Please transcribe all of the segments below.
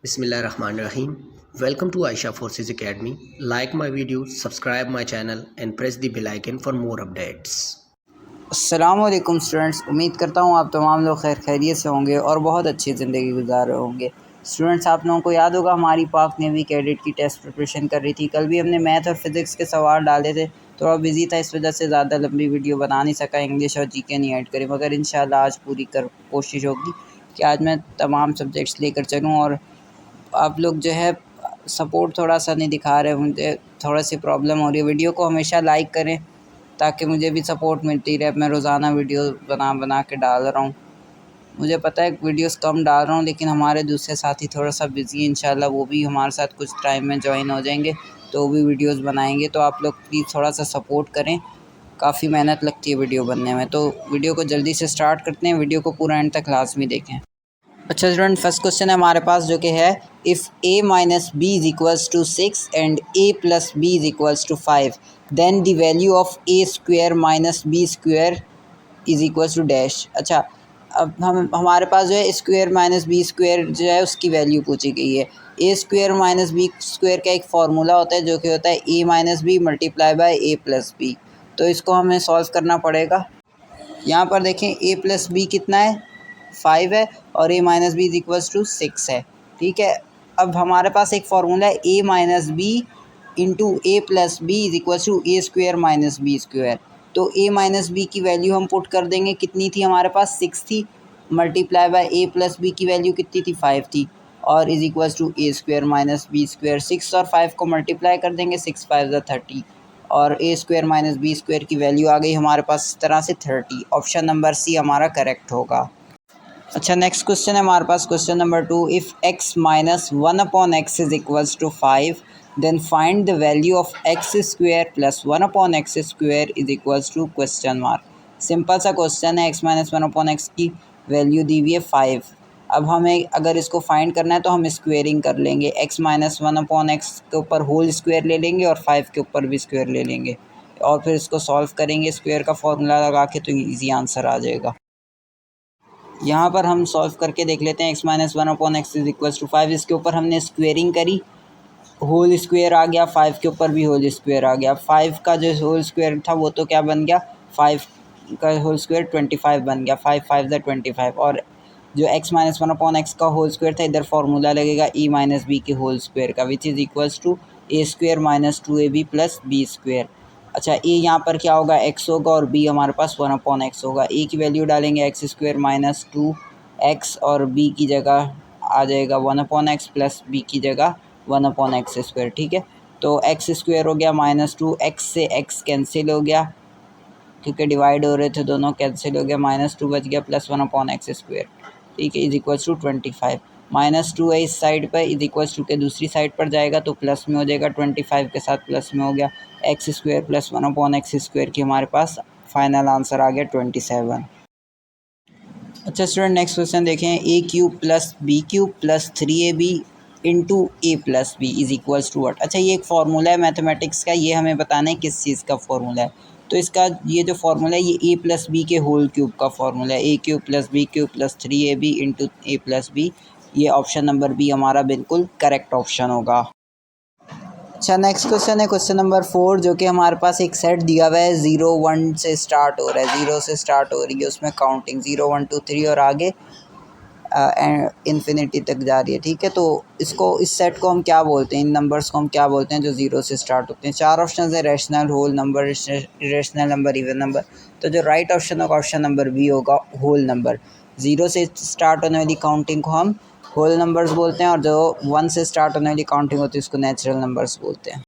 Bismillahirrahmanirrahim. Welcome to Aisha Forces Academy. Like my videos, subscribe my channel and press the bell icon for more updates. अस्सलामुअलैकुम students, उम्मीद करता हूँ आप तमाम लोग खैर खैरियत से होंगे और बहुत अच्छी ज़िंदगी गुजार रहे होंगे। स्टूडेंट्स, आप लोगों को याद होगा हमारी पाक नेवी कैडेट की टेस्ट प्रिपरेशन कर रही थी। कल भी हमने मैथ और फिज़िक्स के सवाल डाले थे। थोड़ा बिजी था, इस वजह से ज़्यादा लंबी वीडियो बना नहीं सका, इंग्लिश और जीके नहीं ऐड करी, मगर इंशाल्लाह आज पूरी कोशिश होगी कि आज मैं तमाम सब्जेक्ट्स लेकर चलूँ। और आप लोग जो है सपोर्ट थोड़ा सा नहीं दिखा रहे, मुझे थोड़ा सी प्रॉब्लम हो रही है। वीडियो को हमेशा लाइक करें ताकि मुझे भी सपोर्ट मिलती रहे। मैं रोज़ाना वीडियो बना के डाल रहा हूँ। मुझे पता है वीडियोस कम डाल रहा हूँ, लेकिन हमारे दूसरे साथी थोड़ा सा बिज़ी है। इंशाल्लाह वो भी हमारे साथ कुछ टाइम में ज्वाइन हो जाएंगे तो वो भी वीडियोस बनाएंगे। तो आप लोग प्लीज़ थोड़ा सा सपोर्ट करें, काफ़ी मेहनत लगती है वीडियो बनने में। तो वीडियो को जल्दी से स्टार्ट करते हैं, वीडियो को पूरा एंड तक लाजमी देखें। अच्छा स्टूडेंट, फर्स्ट क्वेश्चन है हमारे पास जो कि है if a minus B is equals to 6 and a plus B is equals to 5 then the value of a square minus B square is equals to dash. अच्छा, अब हमारे पास जो है स्क्वायर माइनस बी स्क्वायर जो है उसकी value पूछी गई है। a square minus B square का एक फार्मूला होता है जो कि होता है a minus B multiply by a plus B. तो इसको हमें सॉल्व करना पड़ेगा। यहाँ पर देखें a प्लस बी कितना है, 5 है, और a minus B is equals to 6 है। ठीक है, अब हमारे पास एक फार्मूला है a minus B into A plus B is equals to A square minus B square. तो a माइनस बी की वैल्यू हम पुट कर देंगे, कितनी थी हमारे पास, 6 थी, multiply by a plus B की वैल्यू कितनी थी, 5 थी, और is equals to A square minus B square. 6 और 5 को मल्टीप्लाई कर देंगे, 6 5 ज़ा 30, और ए स्क्वायर माइनस बी स्क्वायर की वैल्यू आ गई हमारे पास इस तरह से 30। ऑप्शन नंबर सी हमारा करेक्ट होगा। अच्छा, नेक्स्ट क्वेश्चन है हमारे पास, question number 2। If x minus 1 upon X is equals to 5 then find the value of X square plus 1 upon X square is equals to question mark. Simple सा question है, x minus 1 upon X की वैल्यू दी हुई है 5। अब हमें अगर इसको फाइंड करना है तो हम स्क्वेयरिंग कर लेंगे, x माइनस 1 अपॉन एक्स के ऊपर होल स्क्वायर ले लेंगे और 5 के ऊपर भी स्क्वायर ले लेंगे, और फिर इसको सॉल्व करेंगे स्क्वायर का फॉर्मूला लगा के, तो ईजी आंसर आ जाएगा। यहाँ पर हम सॉल्व करके देख लेते हैं। x minus 1 upon X is equals to 5, इसके ऊपर हमने स्क्वेयरिंग करी, होल स्क्वायर आ गया, 5 के ऊपर भी होल स्क्वायर आ गया। 5 का जो होल स्क्वायर था वो तो क्या बन गया, 5 का होल स्क्वायर 25 बन गया, 5 5 ज़ा 25। और जो x माइनस 1 अपॉन एक्स का होल स्क्वायर था, इधर फार्मूला लगेगा e माइनस बी के होल स्क्वायर का, which is equals to A square minus 2ab plus B square. अच्छा, ए यहाँ पर क्या होगा, x होगा, और b हमारे पास 1 अपॉन एक्स होगा। ए की वैल्यू डालेंगे एक्स स्क्वायर माइनस 2x, और b की जगह आ जाएगा 1 अपॉन एक्स, प्लस b की जगह 1 अपॉन एक्स स्क्वायर। ठीक है, तो एक्स स्क्वायर हो गया माइनस 2x से x कैंसिल हो गया क्योंकि डिवाइड हो रहे थे, दोनों कैंसिल हो गया, माइनस 2 बच गया, प्लस 1 अपॉन एक्स स्क्वायर। ठीक है, इज इक्वल्स टू 25। माइनस 2 है इस साइड पर, इज इक्वल्स टू के दूसरी साइड पर जाएगा तो प्लस में हो जाएगा, 25 के साथ प्लस में हो गया, x square plus 1 upon X square की हमारे पास फाइनल आंसर आ गया 27। अच्छा स्टूडेंट, नेक्स्ट क्वेश्चन देखें। A cube plus B cube plus 3ab into A plus B is equals to what. अच्छा, ये एक फार्मूला है मैथमेटिक्स का, ये हमें बताना है किस चीज़ का फार्मूला है। तो इसका ये जो फार्मूला है ये ए प्लस बी के होल क्यूब का फार्मूला है, A cube plus B cube plus 3ab into A plus B. ये ऑप्शन नंबर बी हमारा बिल्कुल करेक्ट ऑप्शन होगा। अच्छा, नेक्स्ट क्वेश्चन है क्वेश्चन नंबर 4, जो कि हमारे पास एक सेट दिया हुआ है, 0 1 से स्टार्ट हो रहा है, 0 से स्टार्ट हो रही है उसमें काउंटिंग, 0 1 2 3 और आगे इन्फिनिटी तक जा रही है। ठीक है, तो इसको, इस सेट को हम क्या बोलते हैं, इन नंबर्स को हम क्या बोलते हैं जो 0 से स्टार्ट होते हैं। 4 ऑप्शन है, rational, whole number, irrational number, even number. तो जो राइट ऑप्शन होगा ऑप्शन नंबर बी होगा, होल नंबर। 0 से स्टार्ट होने वाली काउंटिंग को हम होल नंबर्स बोलते हैं, और जो 1 से स्टार्ट होने वाली काउंटिंग होती है उसको नेचुरल नंबर्स बोलते हैं।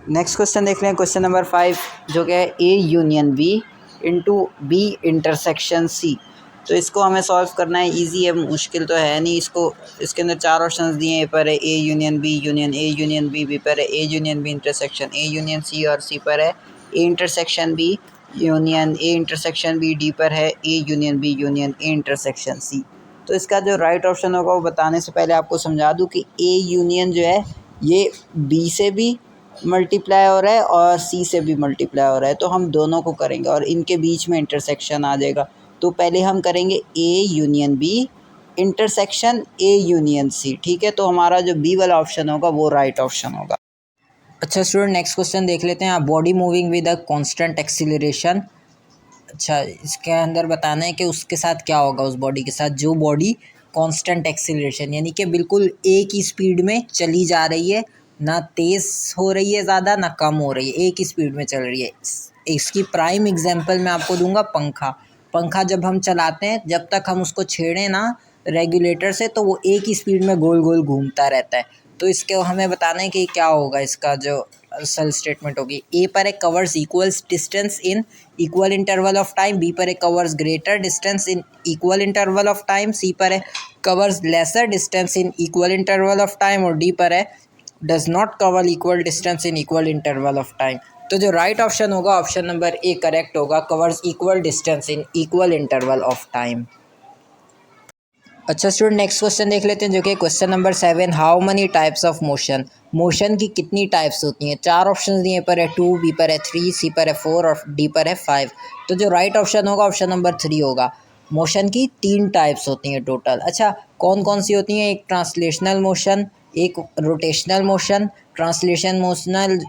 नेक्स्ट क्वेश्चन देख लें, क्वेश्चन नंबर 5, जो कि है A union B into B intersection C. तो इसको हमें सॉल्व करना है, इजी है, मुश्किल तो है नहीं। इसको, इसके अंदर 4 ऑप्शंस दिए हैं, ए पर है A union B union A union B पर है A union B intersection A union C, और सी पर है A intersection B union A intersection B, D पर है A union B union A intersection C. तो इसका जो राइट ऑप्शन होगा वो बताने से पहले आपको समझा दूँ कि ए यूनियन जो है ये बी से भी मल्टीप्लाई हो रहा है और सी से भी मल्टीप्लाई हो रहा है, तो हम दोनों को करेंगे और इनके बीच में इंटरसेक्शन आ जाएगा। तो पहले हम करेंगे A union B intersection A union C. ठीक है, तो हमारा जो बी वाला ऑप्शन होगा वो राइट ऑप्शन होगा। अच्छा स्टूडेंट, नेक्स्ट क्वेश्चन देख लेते हैं। Body moving with a constant acceleration. अच्छा, इसके अंदर बताना है कि उसके साथ क्या होगा, उस बॉडी के साथ जो बॉडी कांस्टेंट एक्सीलरेशन यानी कि बिल्कुल एक ही स्पीड में चली जा रही है, ना तेज़ हो रही है ज़्यादा ना कम हो रही है, एक ही स्पीड में चल रही है। इसकी प्राइम एग्जांपल मैं आपको दूंगा पंखा। पंखा जब हम चलाते हैं, जब तक हम उसको छेड़ें ना रेगुलेटर से, तो वो एक ही स्पीड में गोल गोल घूमता रहता है। तो इसके हमें बताना है कि क्या होगा, इसका जो असल स्टेटमेंट होगी। ए पर है covers equal distance in equal interval of time, B पर है covers greater distance in equal interval of time, C पर है covers lesser distance in equal interval of time, और डी पर है does not cover equal distance in equal interval of time. तो जो right option होगा ऑप्शन नंबर ए करेक्ट होगा, covers equal distance in equal interval of time. अच्छा student, next question देख लेते हैं जो कि question number 7। How many types of motion, motion की कितनी टाइप्स होती हैं। 4 ऑप्शन दिए पर है 2, बी पर है 3, सी पर है 4 और डी पर है 5। तो जो राइट ऑप्शन होगा ऑप्शन नंबर 3 होगा। मोशन की 3 टाइप्स होती हैं टोटल। अच्छा, कौन कौन सी होती हैं? एक ट्रांसलेशनल मोशन, एक रोटेशनल मोशन। ट्रांसलेशन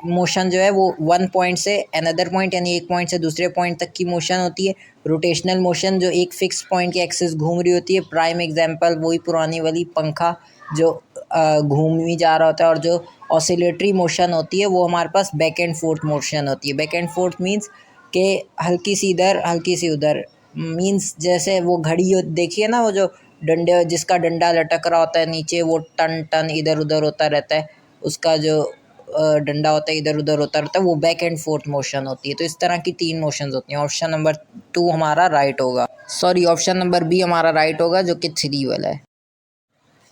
मोशन जो है वो वन पॉइंट से अनदर पॉइंट यानी एक पॉइंट से दूसरे पॉइंट तक की मोशन होती है। रोटेशनल मोशन जो एक फिक्स पॉइंट की एक्सिस घूम रही होती है। प्राइम एग्जांपल वही पुरानी वाली पंखा जो घूम ही जा रहा होता है। और जो ऑसिलेटरी मोशन होती है वो हमारे पास बैक एंड फोर्थ मोशन होती है। बैक एंड फोर्थ मीन्स के हल्की सी इधर हल्की सी उधर, मीन्स जैसे वो घड़ी देखिए ना, वो जो डंडे जिसका डंडा लटक रहा होता है नीचे, वो टन टन इधर उधर होता रहता है, उसका जो डंडा होता है इधर उधर होता रहता है, वो बैक एंड फोर्थ मोशन होती है। तो इस तरह की 3 मोशंस होती हैं। ऑप्शन नंबर 2 हमारा राइट होगा, सॉरी ऑप्शन नंबर बी हमारा राइट होगा जो कि 3 वाला है।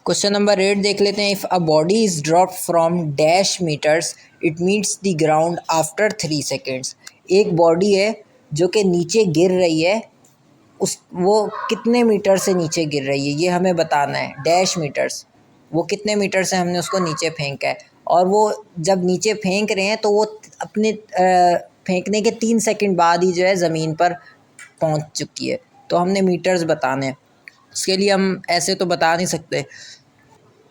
क्वेश्चन नंबर 8 देख लेते हैं। If a body is drop from dash meters it meets the ground after 3 seconds. एक बॉडी है जो कि नीचे गिर रही है, वो कितने मीटर से नीचे गिर रही है ये हमें बताना है। डैश मीटर्स, वो कितने मीटर से हमने उसको नीचे फेंका है, और वो जब नीचे फेंक रहे हैं तो वो अपने फेंकने के 3 सेकंड बाद ही जो है ज़मीन पर पहुंच चुकी है। तो हमने मीटर्स बताने हैं, उसके लिए हम ऐसे तो बता नहीं सकते,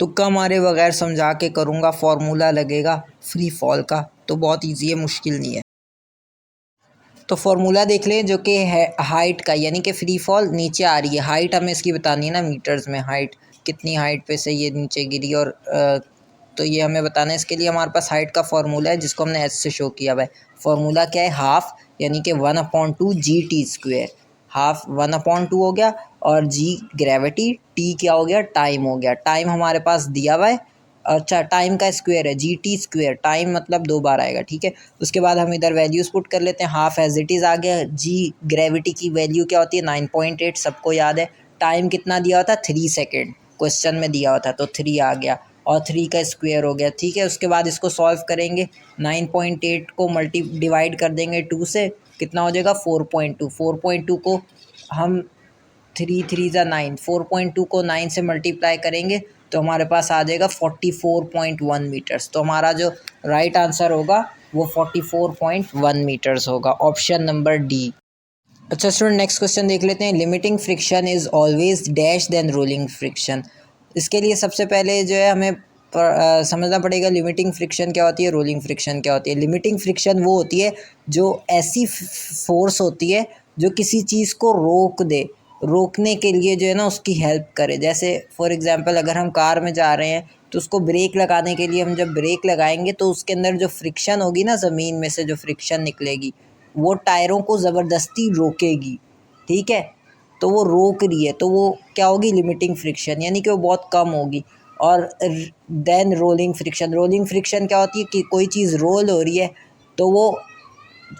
तुक्का मारे बगैर समझा के करूँगा। फॉर्मूला लगेगा फ्री फॉल का, तो बहुत ईजी है, मुश्किल नहीं है। तो फॉर्मूला देख लें जो कि है हाइट का, यानी कि फ्री फॉल नीचे आ रही है, हाइट हमें इसकी बतानी है ना मीटर्स में, हाइट कितनी हाइट पे से ये नीचे गिरी, और तो ये हमें बताना है। इसके लिए हमारे पास हाइट का फॉर्मूला है जिसको हमने एस से शो किया हुआ है। फॉर्मूला क्या है? हाफ यानी कि 1/2 GT²। हाफ 1/2 हो गया, और जी ग्रेविटी, टी क्या हो गया? टाइम हो गया। टाइम हमारे पास दिया हुआ है, अच्छा टाइम का स्क्वायर है GT², टाइम मतलब 2 बार आएगा, ठीक है। उसके बाद हम इधर वैल्यूज़ पुट कर लेते हैं। हाफ एज इट इज़ आ गया। जी ग्रेविटी की वैल्यू क्या होती है? 9.8, सबको याद है। टाइम कितना दिया हुआ था? 3 सेकेंड क्वेश्चन में दिया हुआ था, तो 3 आ गया, और 3 का स्क्वायर हो गया, ठीक है। उसके बाद इसको सॉल्व करेंगे, 9.8 को डिवाइड कर देंगे 2 से, कितना हो जाएगा? 4.2। 4.2 को हम 3 3 ज़ा 9, 4.2 को 9 से मल्टीप्लाई करेंगे तो हमारे पास आ जाएगा 44.1 मीटर्स। तो हमारा जो राइट आंसर होगा वो 44.1 मीटर्स होगा, ऑप्शन नंबर डी। अच्छा स्टूडेंट, नेक्स्ट क्वेश्चन देख लेते हैं। Limiting friction is always dash than rolling friction. इसके लिए सबसे पहले जो है हमें समझना पड़ेगा लिमिटिंग फ्रिक्शन क्या होती है, रोलिंग फ्रिक्शन क्या होती है। लिमिटिंग फ्रिक्शन वो होती है जो ऐसी फोर्स होती है जो किसी चीज़ को रोक दे, रोकने के लिए जो है ना उसकी हेल्प करे। जैसे फॉर एग्जांपल अगर हम कार में जा रहे हैं तो उसको ब्रेक लगाने के लिए हम जब ब्रेक लगाएंगे तो उसके अंदर जो फ्रिक्शन होगी ना, ज़मीन में से जो फ्रिक्शन निकलेगी वो टायरों को ज़बरदस्ती रोकेगी, ठीक है। तो वो रोक रही है, तो वो क्या होगी? लिमिटिंग फ्रिक्शन, यानी कि वो बहुत कम होगी। और then rolling friction, rolling friction क्या होती है कि कोई चीज़ रोल हो रही है तो वो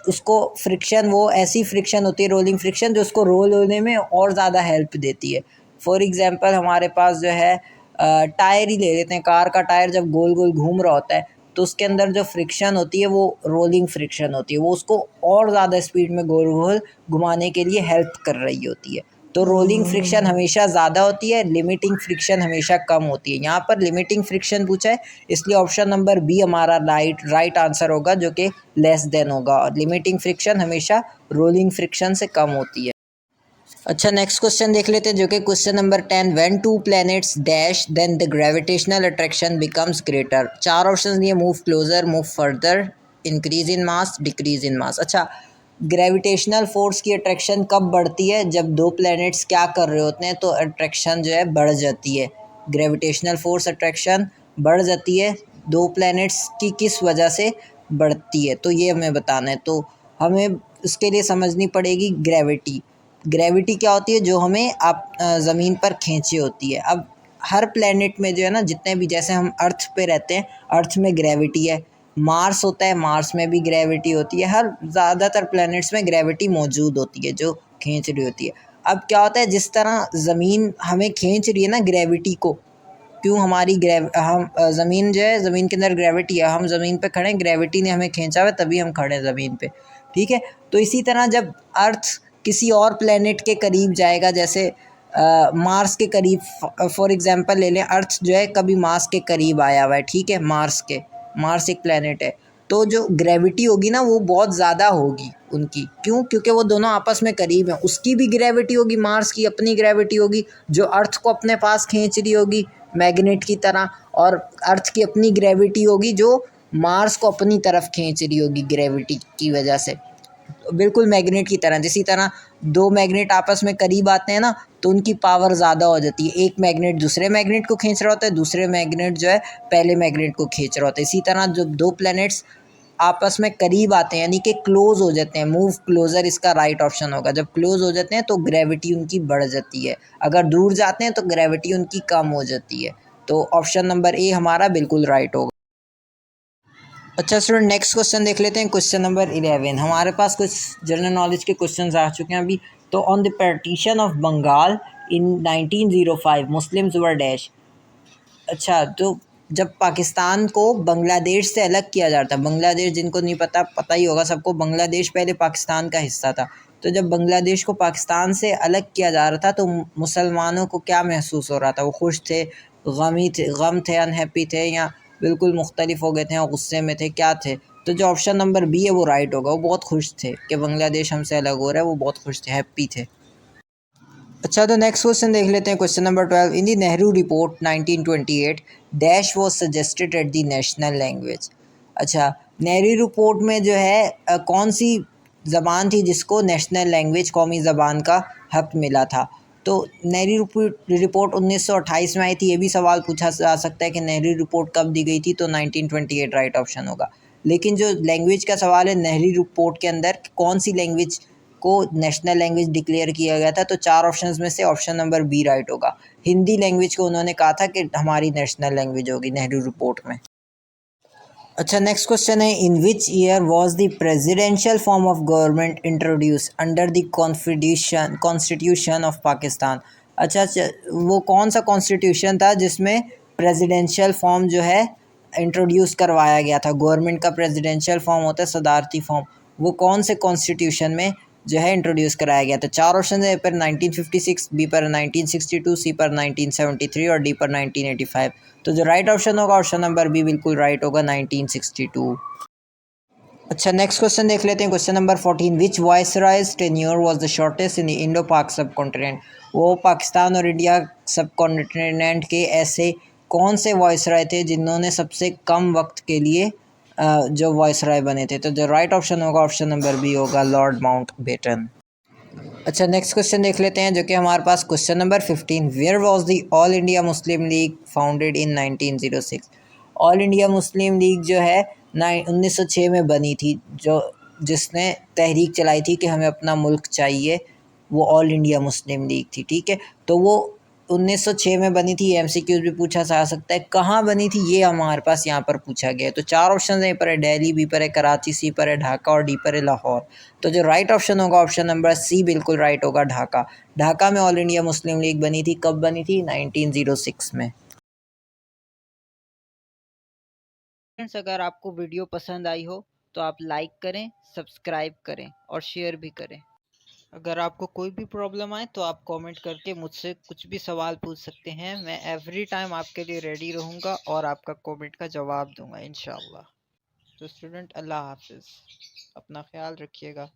उसको फ्रिक्शन, वो ऐसी फ्रिक्शन होती है रोलिंग फ्रिक्शन जो उसको रोल होने में और ज़्यादा हेल्प देती है। फॉर एग्जांपल हमारे पास जो है टायर ही ले लेते हैं। कार का टायर जब गोल गोल घूम रहा होता है तो उसके अंदर जो फ्रिक्शन होती है वो रोलिंग फ्रिक्शन होती है, वो उसको और ज़्यादा स्पीड में गोल गोल घुमाने के लिए हेल्प कर रही होती है। तो रोलिंग फ्रिक्शन हमेशा ज़्यादा होती है, लिमिटिंग फ्रिक्शन हमेशा कम होती है। यहाँ पर लिमिटिंग फ्रिक्शन पूछा है, इसलिए ऑप्शन नंबर बी हमारा राइट आंसर होगा जो कि लेस देन होगा। और लिमिटिंग फ्रिक्शन हमेशा रोलिंग फ्रिक्शन से कम होती है। अच्छा, नेक्स्ट क्वेश्चन देख लेते हैं जो कि question number 10, when two planets dash then the gravitational attraction becomes greater. चार ऑप्शन दिए, move closer, move further, increase in mass, decrease in mass. अच्छा, ग्रेविटेशनल फोर्स की अट्रैक्शन कब बढ़ती है? जब दो प्लैनेट्स क्या कर रहे होते हैं तो अट्रैक्शन जो है बढ़ जाती है। ग्रेविटेशनल फोर्स अट्रैक्शन बढ़ जाती है दो प्लैनेट्स की किस वजह से बढ़ती है, तो ये हमें बताना है। तो हमें उसके लिए समझनी पड़ेगी ग्रेविटी। ग्रेविटी क्या होती है? जो हमें आप ज़मीन पर खींची होती है। अब हर प्लेनेट में जो है ना, जितने भी, जैसे हम अर्थ पे रहते हैं, अर्थ में ग्रेविटी है। मार्स होता है, मार्स में भी ग्रेविटी होती है। हर ज़्यादातर प्लैनेट्स में ग्रेविटी मौजूद होती है जो खींच रही होती है। अब क्या होता है, जिस तरह ज़मीन हमें खींच रही है ना ग्रेविटी को, क्यों हमारी हम ज़मीन जो है, ज़मीन के अंदर ग्रेविटी है, हम ज़मीन पे खड़े हैं, ग्रेविटी ने हमें खींचा हुआ है तभी हम खड़े हैं ज़मीन पे, ठीक है। तो इसी तरह जब अर्थ किसी और प्लेनेट के करीब जाएगा, जैसे मार्स के करीब, फॉर एग्जांपल ले लें, अर्थ जो है कभी मार्स के करीब आया हुआ है, ठीक है, मार्स एक प्लेनेट है, तो जो ग्रेविटी होगी ना वो बहुत ज़्यादा होगी उनकी। क्यों? क्योंकि वो दोनों आपस में करीब हैं। उसकी भी ग्रेविटी होगी, मार्स की अपनी ग्रेविटी होगी जो अर्थ को अपने पास खींच रही होगी मैग्नेट की तरह, और अर्थ की अपनी ग्रेविटी होगी जो मार्स को अपनी तरफ खींच रही होगी ग्रेविटी की वजह से, बिल्कुल मैग्नेट की तरह। जिसी तरह दो मैग्नेट आपस में करीब आते हैं ना तो उनकी पावर ज़्यादा हो जाती है। एक मैग्नेट दूसरे मैग्नेट को खींच रहा होता है, दूसरे मैग्नेट जो है पहले मैग्नेट को खींच रहा होता है। इसी तरह जब दो प्लैनेट्स आपस में करीब आते हैं यानी कि क्लोज हो जाते हैं, मूव क्लोजर इसका राइट ऑप्शन होगा। जब क्लोज हो जाते हैं तो ग्रेविटी उनकी बढ़ जाती है, अगर दूर जाते हैं तो ग्रेविटी उनकी कम हो जाती है। तो ऑप्शन नंबर ए हमारा बिल्कुल राइट होगा। अच्छा स्टूडेंट, नेक्स्ट क्वेश्चन देख लेते हैं। क्वेश्चन नंबर 11, हमारे पास कुछ जनरल नॉलेज के क्वेश्चंस आ चुके हैं अभी। तो on the partition of Bengal in 1905 Muslims were dash. अच्छा, तो जब पाकिस्तान को बांग्लादेश से अलग किया जा रहा था, बांग्लादेश जिनको नहीं पता, पता ही होगा सबको, बांग्लादेश पहले पाकिस्तान का हिस्सा था। तो जब बांग्लादेश को पाकिस्तान से अलग किया जा रहा था तो मुसलमानों को क्या महसूस हो रहा था? वो खुश थे, गम थे, अनहैप्पी थे, या बिल्कुल मुख्तलिफ हो गए थे और गुस्से में थे, क्या थे? तो जो ऑप्शन नंबर बी है वो राइट होगा। वो बहुत खुश थे कि बांग्लादेश हमसे अलग हो रहा है, वो बहुत खुश थे, हैप्पी थे। अच्छा, तो नेक्स्ट क्वेश्चन देख लेते हैं। Question number 12, in the Nehru report 1928 dash was suggested at the national language. अच्छा, नेहरू रिपोर्ट में जो है कौन सी ज़बान थी जिसको नेशनल लैंग्वेज, कौमी ज़बान का हक मिला था? तो नेहरू रिपोर्ट 1928 में आई थी। ये भी सवाल पूछा जा सकता है कि नेहरू रिपोर्ट कब दी गई थी, तो 1928 राइट ऑप्शन होगा। लेकिन जो लैंग्वेज का सवाल है, नेहरू रिपोर्ट के अंदर कौन सी लैंग्वेज को नेशनल लैंग्वेज डिक्लेयर किया गया था, तो चार ऑप्शंस में से ऑप्शन नंबर बी राइट होगा। हिंदी लैंग्वेज को उन्होंने कहा था कि हमारी नेशनल लैंग्वेज होगी नेहरू रिपोर्ट में। अच्छा, नेक्स्ट क्वेश्चन है, in which year was the presidential form of government introduce under the constitution of Pakistan. अच्छा, वो कौन सा कॉन्स्टिट्यूशन था जिसमें प्रेसिडेंशियल फॉर्म जो है इंट्रोड्यूस करवाया गया था? गवर्नमेंट का प्रेसिडेंशियल फॉर्म होता है सदारती फॉर्म, वो कौन से कॉन्स्टिट्यूशन में जो है इंट्रोड्यूस कराया गया था? चार ऑप्शन है, ए पर 1956, बी पर 1962, सी पर 1973 और डी पर 1985। तो जो राइट ऑप्शन होगा ऑप्शन नंबर बी बिल्कुल राइट होगा, 1962। अच्छा, नेक्स्ट क्वेश्चन देख लेते हैं। Question number 14, which viceroy's tenure was the shortest in the Indo Pak सब कॉन्टिनेंट। वो पाकिस्तान और इंडिया सब कॉन्टिनेंट के ऐसे कौन से वायसराय थे जिन्होंने सबसे कम वक्त के लिए जो वायसराय बने थे? तो जो राइट ऑप्शन होगा ऑप्शन नंबर बी होगा, लॉर्ड माउंटबेटन। अच्छा, नेक्स्ट क्वेश्चन देख लेते हैं जो कि हमारे पास question number 15, where was the All India Muslim League founded in 1906। All India Muslim League जो है 1906 में बनी थी, जो जिसने तहरीक चलाई थी कि हमें अपना मुल्क चाहिए, वो ऑल इंडिया मुस्लिम लीग थी, ठीक है। तो वो 1906 में बनी थी। एमसीक्यूज भी पूछा जा सकता है कहाँ बनी थी, ये हमारे पास यहाँ पर पूछा गया है। तो चार ऑप्शन है, ए पर है दिल्ली, बी पर है कराची, सी पर है ढाका और डी पर है लाहौर। तो जो राइट ऑप्शन होगा ऑप्शन नंबर सी बिल्कुल राइट होगा, ढाका। ढाका में ऑल इंडिया मुस्लिम लीग बनी थी। कब बनी थी? 1906 में। फ्रेंड्स, अगर आपको वीडियो पसंद आई हो तो आप लाइक करें, सब्सक्राइब करें और शेयर भी करें। अगर आपको कोई भी प्रॉब्लम आए तो आप कमेंट करके मुझसे कुछ भी सवाल पूछ सकते हैं। मैं एवरी टाइम आपके लिए रेडी रहूँगा और आपका कमेंट का जवाब दूंगा इंशाल्लाह। तो स्टूडेंट, अल्लाह हाफिज़, अपना ख्याल रखिएगा।